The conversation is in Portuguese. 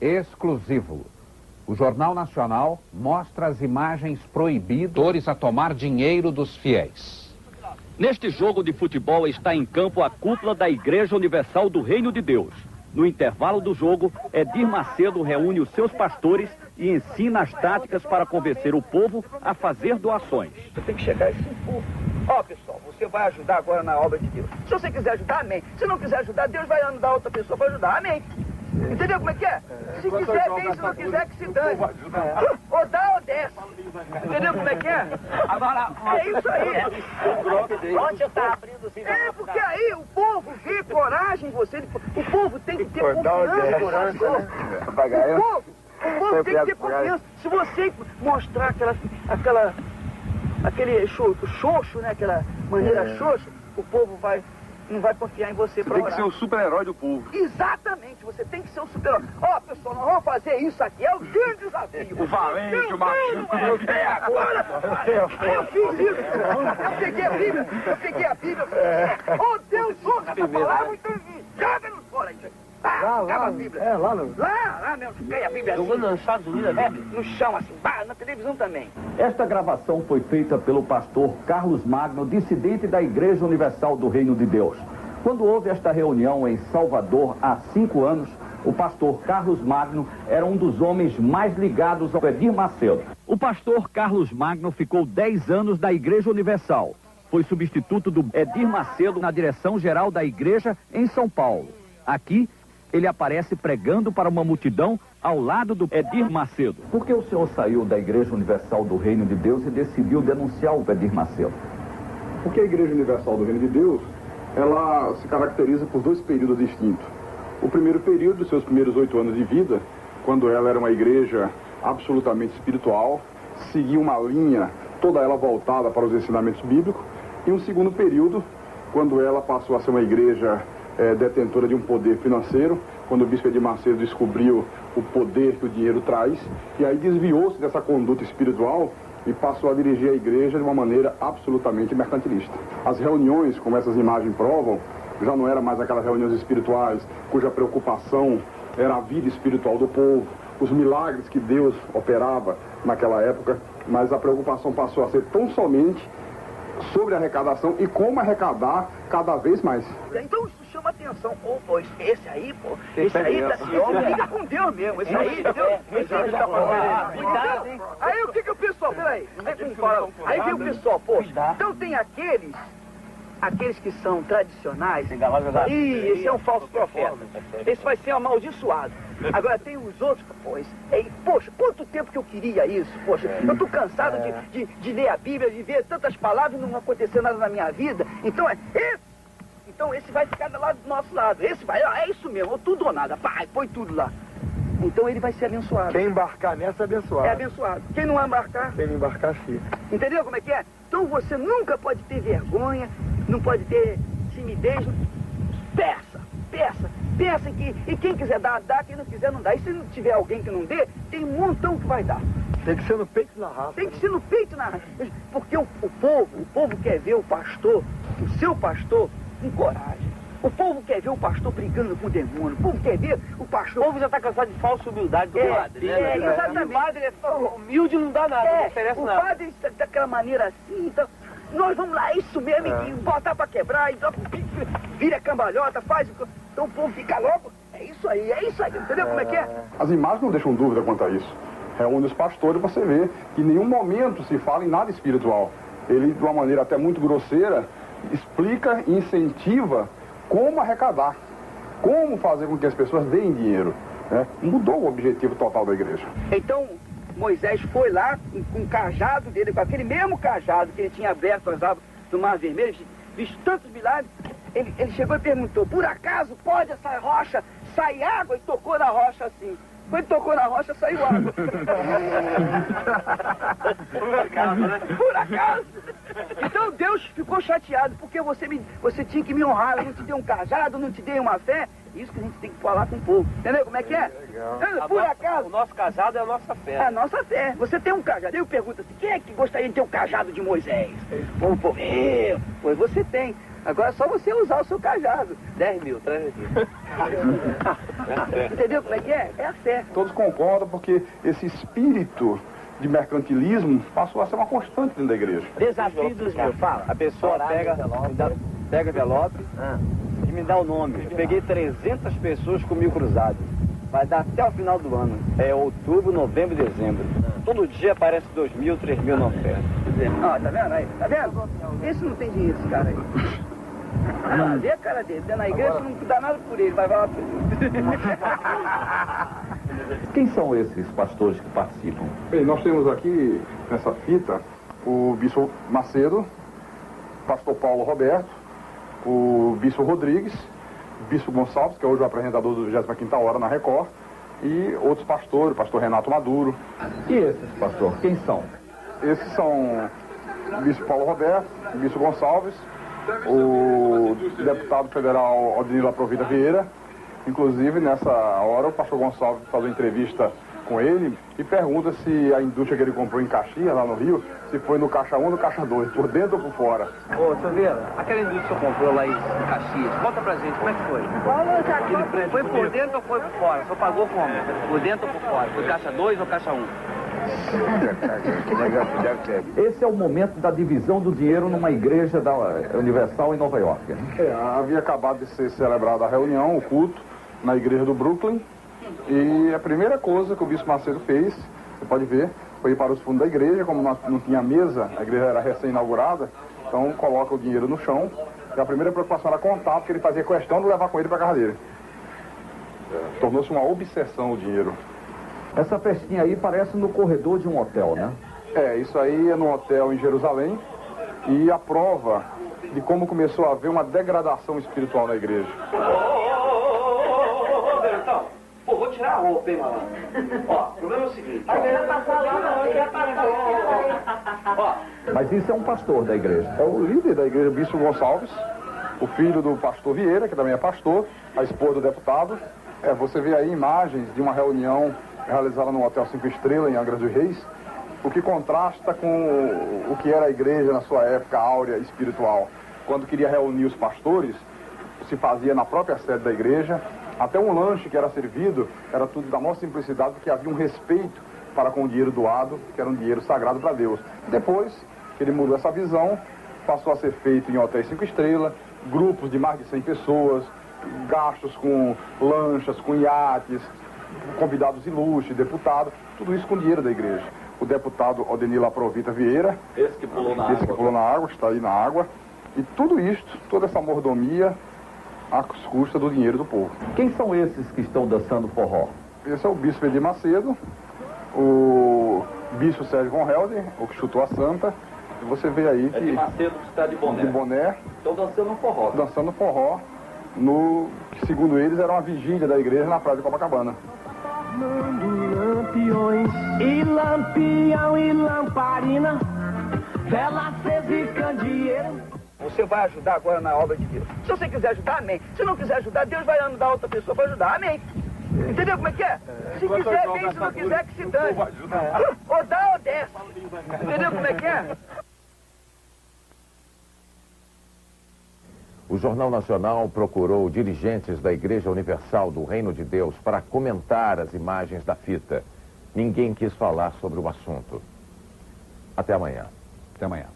exclusivo. O Jornal Nacional mostra as imagens proibidas a tomar dinheiro dos fiéis. Neste jogo de futebol está em campo a cúpula da Igreja Universal do Reino de Deus. No intervalo do jogo, Edir Macedo reúne os seus pastores e ensina as táticas para convencer o povo a fazer doações. Você tem que chegar a esse povo. Ó, pessoal, você vai ajudar agora na obra de Deus. Se você quiser ajudar, amém. Se não quiser ajudar, Deus vai mandar outra pessoa para ajudar, amém. Entendeu como é que é? Se quiser, bem, se não quiser, que se dane. Ou dá ou desce. Entendeu como é que é? Agora, é isso aí. Onde você está abrindo assim? É, porque aí o povo vê coragem em você. O povo tem que ter confiança. O povo tem que ter confiança. Se você mostrar aquele xoxo, né? Aquela maneira xoxa, o povo não vai confiar em você para orar. Tem que ser o super-herói do povo. Exatamente, você tem que ser o super-herói. Ó, pessoal, nós vamos fazer isso aqui, é o grande desafio. O valente, o machinho. Agora, eu fiz isso. Eu peguei a Bíblia. Ó, Deus, joga essa palavra, então joga-nos fora aí. Acaba a Bíblia. Lá mesmo, cai a Bíblia assim. Jogando nos Estados Unidos, no chão assim, na televisão também. Esta gravação foi feita pelo pastor Carlos Magno, dissidente da Igreja Universal do Reino de Deus. Quando houve esta reunião em Salvador há 5 anos, o pastor Carlos Magno era um dos homens mais ligados ao Edir Macedo. O pastor Carlos Magno ficou 10 anos da Igreja Universal. Foi substituto do Edir Macedo na direção-geral da igreja em São Paulo. Aqui, ele aparece pregando para uma multidão ao lado do Edir Macedo. Por que o senhor saiu da Igreja Universal do Reino de Deus e decidiu denunciar o Edir Macedo? Porque a Igreja Universal do Reino de Deus, ela se caracteriza por 2 períodos distintos. O primeiro período, seus primeiros 8 anos de vida, quando ela era uma igreja absolutamente espiritual, seguia uma linha, toda ela voltada para os ensinamentos bíblicos. E um segundo período, quando ela passou a ser uma igreja detentora de um poder financeiro, quando o bispo Edir Macedo descobriu o poder que o dinheiro traz, e aí desviou-se dessa conduta espiritual e passou a dirigir a igreja de uma maneira absolutamente mercantilista. As reuniões, como essas imagens provam, já não eram mais aquelas reuniões espirituais cuja preocupação era a vida espiritual do povo, os milagres que Deus operava naquela época, mas a preocupação passou a ser tão somente sobre a arrecadação e como arrecadar cada vez mais. Então isso chama atenção. Pois esse aí, fica com Deus mesmo. Esse aí, aí o que o pessoal, peraí, aí vem o pessoal, então tem aqueles que são tradicionais, esse é um falso profeta, esse vai ser amaldiçoado. Agora tem os outros, poxa, quanto tempo que eu queria isso, poxa, eu tô cansado de ler a Bíblia, de ver tantas palavras e não acontecer nada na minha vida, então esse vai ficar lá do nosso lado, esse vai, é isso mesmo, tudo ou nada, põe tudo lá. Então ele vai ser abençoado. Quem embarcar nessa é abençoado. É abençoado. Quem não embarcar? Quem não embarcar, fica. Entendeu como é que é? Então você nunca pode ter vergonha, não pode ter timidez. Peça e quem quiser dar, quem não quiser não dá. E se não tiver alguém que não dê, tem um montão que vai dar. Tem que ser no peito e na raça. Tem que ser no peito e na raça. Porque o povo quer ver o pastor, o seu pastor, com coragem. O povo quer ver o pastor brigando com o demônio. O povo quer ver o pastor... O povo já está cansado de falsa humildade do padre, né? Exatamente. O padre é humilde, não dá nada, não oferece nada. O padre daquela maneira assim, então... Nós vamos lá, isso mesmo, e botar pra quebrar, e vira cambalhota, faz... Então o povo fica louco. É isso aí, entendeu como é que é? As imagens não deixam dúvida quanto a isso. Reúne os pastores, você vê que em nenhum momento se fala em nada espiritual. Ele, de uma maneira até muito grosseira, explica e incentiva como arrecadar, como fazer com que as pessoas deem dinheiro, né? Mudou o objetivo total da igreja. Então, Moisés foi lá com o cajado dele, com aquele mesmo cajado que ele tinha aberto as águas do Mar Vermelho, visto tantos milagres, ele chegou e perguntou, por acaso pode essa rocha sair água? E tocou na rocha assim. Quando tocou na rocha, saiu água. Por acaso, né? Por acaso. Então Deus ficou chateado, porque você tinha que me honrar, eu não te dei um cajado, não te dei uma fé. Isso que a gente tem que falar com o povo. Entendeu como é que é? Por acaso. O nosso cajado é a nossa fé. É a nossa fé. Você tem um cajado. Eu pergunto assim, quem é que gostaria de ter um cajado de Moisés? O povo, pois você tem. Agora é só você usar o seu cajado. 10 mil, traz aqui. Entendeu como é que é? É a fé. Todos concordam porque esse espírito de mercantilismo passou a ser uma constante dentro da igreja. Desafio dos meus, fala. A pessoa pega envelope e me dá o nome. Eu peguei 300 pessoas com 1000 cruzados. Vai dar até o final do ano. É outubro, novembro e dezembro. Todo dia aparece 2.000, 3.000 na oferta. Ó, tá vendo aí? Tá vendo? Esse não tem dinheiro, esse cara aí. Ah, vê a cara dele. Dentro da igreja não dá nada por ele. Vai lá por ele. Quem são esses pastores que participam? Bem, nós temos aqui, nessa fita, o bispo Macedo, o pastor Paulo Roberto, o bispo Rodrigues, o bispo Gonçalves, que é hoje o apresentador do 25ª Hora na Record, e outros pastores, o pastor Renato Maduro. E esses, pastor, quem são? Esses são o bispo Paulo Roberto, o bispo Gonçalves, o deputado federal Odinilo Aprovita Vieira. Inclusive, nessa hora, o pastor Gonçalves faz uma entrevista com ele e pergunta se a indústria que ele comprou em Caxias, lá no Rio, se foi no caixa 1 ou no caixa 2, por dentro ou por fora. Ô, Silveira, aquela indústria que você comprou lá em Caxias, conta pra gente, como é que foi? Foi por dentro ou foi por fora? Só pagou como? Por dentro ou por fora? Foi caixa 2 ou caixa 1? Esse é o momento da divisão do dinheiro numa igreja da Universal em Nova York. Havia acabado de ser celebrada a reunião, o culto, na igreja do Brooklyn. E a primeira coisa que o bispo Macedo fez, você pode ver, foi ir para os fundos da igreja. Como não tinha mesa, a igreja era recém-inaugurada, então coloca o dinheiro no chão. E a primeira preocupação era contar, porque ele fazia questão de levar com ele para a casa dele. Tornou-se uma obsessão o dinheiro. Essa festinha aí parece no corredor de um hotel, né? Isso aí é num hotel em Jerusalém. E a prova de como começou a haver uma degradação espiritual na igreja. Pô, vou tirar a roupa, hein, malandro? Ó, o problema é o seguinte. Ó. Mas isso é um pastor da igreja. É o líder da igreja, o bispo Gonçalves, o filho do pastor Vieira, que também é pastor, a esposa do deputado. Você vê aí imagens de uma reunião realizada no Hotel 5 Estrelas, em Angra dos Reis, o que contrasta com o que era a igreja na sua época áurea espiritual. Quando queria reunir os pastores, se fazia na própria sede da igreja. Até um lanche que era servido era tudo da maior simplicidade, porque havia um respeito para com o dinheiro doado, que era um dinheiro sagrado para Deus. Depois que ele mudou essa visão, passou a ser feito em hotéis 5 estrelas, grupos de mais de 100 pessoas, gastos com lanchas, com iates, convidados ilustres, deputados, tudo isso com dinheiro da igreja. O deputado Odinilo Aprovita Vieira, Esse que pulou na água, está aí na água, e tudo isto, toda essa mordomia, às custas do dinheiro do povo. Quem são esses que estão dançando forró? Esse é o bispo Edir Macedo, o bispo Sérgio Von Helder, o que chutou a santa. E você vê aí que... Edir Macedo que está de boné. De boné. Estão dançando forró. Dançando forró, no que segundo eles era uma vigília da igreja na praia de Copacabana. Lampiões e lampião e lamparina, vela acesa e candeeiro. Você vai ajudar agora na obra de Deus. Se você quiser ajudar, amém. Se não quiser ajudar, Deus vai mandar outra pessoa para ajudar, amém. Entendeu como é que é? Se quiser, bem, se não quiser, que se dane. Ou dá ou desce. Entendeu como é que é? O Jornal Nacional procurou dirigentes da Igreja Universal do Reino de Deus para comentar as imagens da fita. Ninguém quis falar sobre o assunto. Até amanhã. Até amanhã.